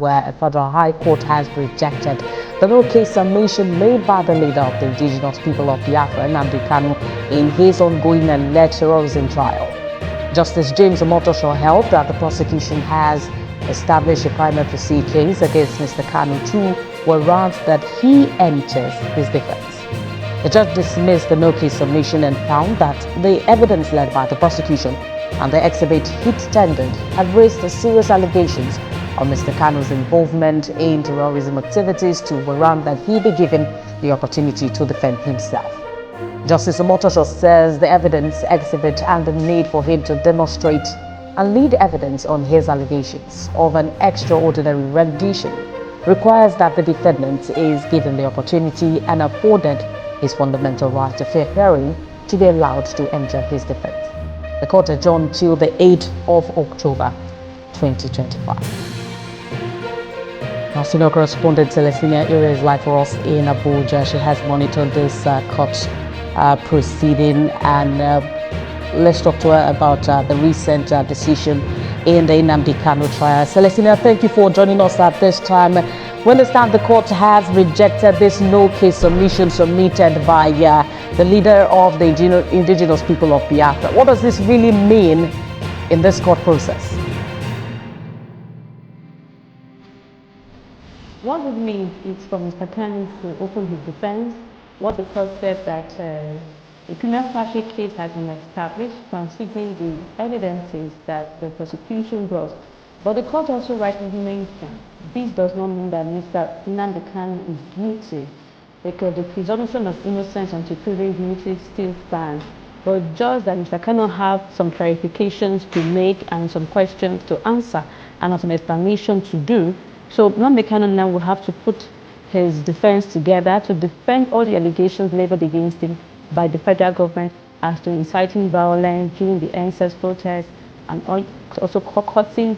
where a federal high court has rejected the no-case submission made by the leader of the indigenous people of Biafra, Nnamdi Kanu, in his ongoing alleged terrorism trial. Justice James Omotosho held that the prosecution has established a prima facie case against Mr. Kanu to warrant that he enters his defense. The judge dismissed the no-case submission and found that the evidence led by the prosecution and the exhibit he'd tendered had raised serious allegations of Mr. Kanu's involvement in terrorism activities to warrant that he be given the opportunity to defend himself. Justice Omotosho says the evidence exhibit and the need for him to demonstrate and lead evidence on his allegations of an extraordinary rendition requires that the defendant is given the opportunity and afforded his fundamental right to fair hearing to be allowed to enter his defense. The court adjourned till the 8th of October 2025. Our senior correspondent Celestina Ire is live for us in Abuja. She has monitored this court proceeding, and let's talk to her about the recent decision in the Nnamdi Kanu trial. Celestina, thank you for joining us at this time. We understand the court has rejected this no-case submission submitted by the leader of the indigenous people of Biafra. What does this really mean in this court process? What it means is for Mr. Kanu to open his defense. What the court said that a prima facie case has been established considering the evidences that the prosecution brought. But the court also rightly mentioned this does not mean that Mr. Nnamdi Kanu is guilty, because the presumption of innocence until proven guilty still stands. But just that Mr. Kanu have some clarifications to make and some questions to answer and some explanation to do. So Nnamdi Kanu now will have to put his defense together to defend all the allegations leveled against him by the federal government as to inciting violence during the NSAS protest and also causing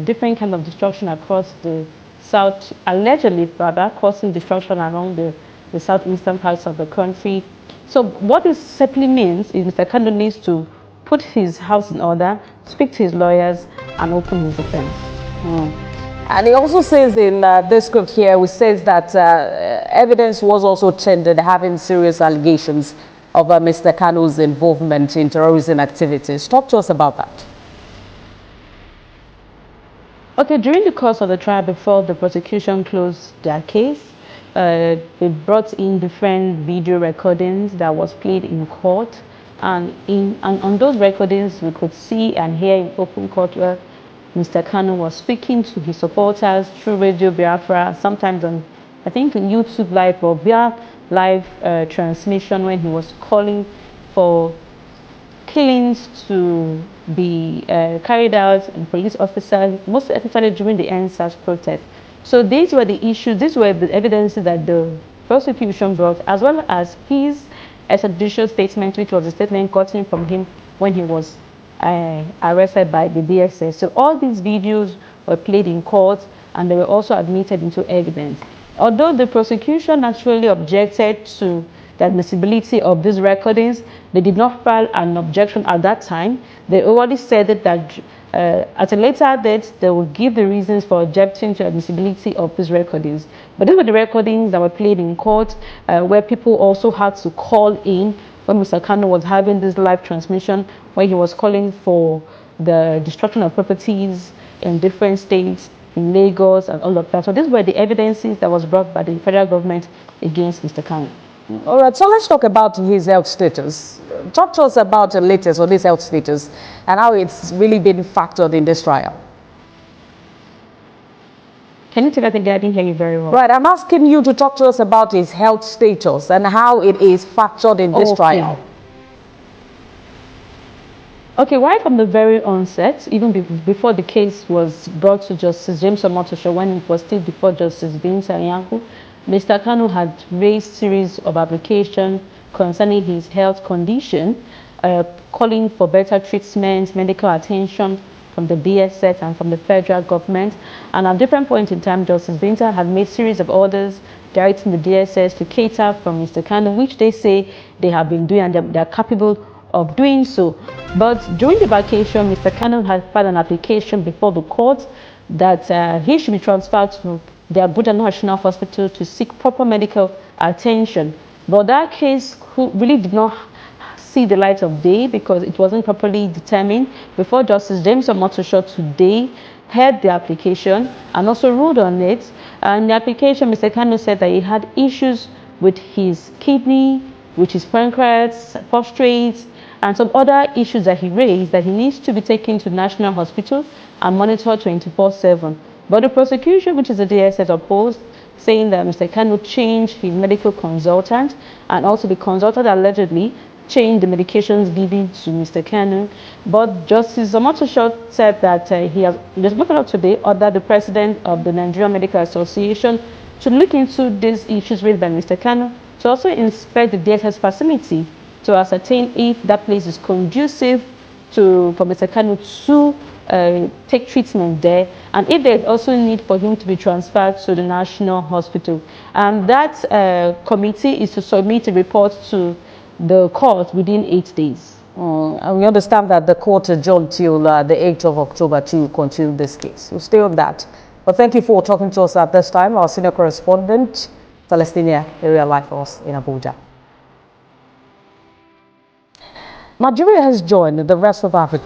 different kind of destruction across the south, allegedly rather causing destruction along the southeastern parts of the country. So what this simply means is Mr. Kanu needs to put his house in order, speak to his lawyers, and open his defense. And he also says in this script here, which says that evidence was also tendered having serious allegations of Mr. Kanu's involvement in terrorism activities. Talk to us about that. Okay, during the course of the trial, before the prosecution closed their case, they brought in different video recordings that was played in court, and on those recordings we could see and hear in open court where Mr. Kanu was speaking to his supporters through Radio Biafra, sometimes on, I think, YouTube Live or via live transmission, when he was calling for killings to be carried out in police officers, most especially during the NSAS protest. So these were the issues, these were the evidences that the prosecution brought, as well as his extrajudicial statement, which was a statement gotten from him when he was arrested by the DSS. So all these videos were played in court and they were also admitted into evidence. Although the prosecution naturally objected to the admissibility of these recordings, they did not file an objection at that time. They already said that at a later date they will give the reasons for objecting to admissibility of these recordings. But these were the recordings that were played in court, where people also had to call in when Mr. Kanu was having this live transmission, where he was calling for the destruction of properties in different states, in Lagos and all of that. So these were the evidences that was brought by the federal government against Mr. Kanu. All right, so let's talk about his health status. Talk to us about the latest on his health status and how it's really been factored in this trial. Can you tell that again? I didn't hear you very well. Right, I'm asking you to talk to us about his health status and how it is factored in this trial. Okay, right from the very onset, even before the case was brought to Justice James Omotosho, when it was still before Justice Binta Yanku, Mr. Kanu had raised series of applications concerning his health condition, calling for better treatment, medical attention from the DSS and from the federal government. And at different points in time, Justice Binta had made series of orders directing the DSS to cater for Mr. Kanu, which they say they have been doing and they're capable of doing so. But during the vacation, Mr. Kanu had filed an application before the court that he should be transferred to the Abuja National Hospital to seek proper medical attention. But that case really did not see the light of day because it wasn't properly determined before Justice James Omotosho today heard the application and also ruled on it. And the application, Mr. Kanu said that he had issues with his kidney, with his pancreas, prostate, and some other issues that he raised that he needs to be taken to National Hospital and monitored 24/7. But the prosecution, which is the DSS, opposed, saying that Mr. Kanu changed his medical consultant, and also the consultant allegedly changed the medications given to Mr. Kanu. But Justice Omotosho said that he has today ordered the president of the Nigerian Medical Association to look into these issues raised by Mr. Kanu, to also inspect the DSS facility to ascertain if that place is conducive for Mr. Kanu to take treatment there, and if there's also need for him to be transferred to the National Hospital. And that committee is to submit a report to the court within 8 days. And we understand that the court adjourned till the 8th of October to continue this case. We'll stay on that. But thank you for talking to us at this time. Our senior correspondent, Celestina, area live for us in Abuja. Nigeria has joined the rest of Africa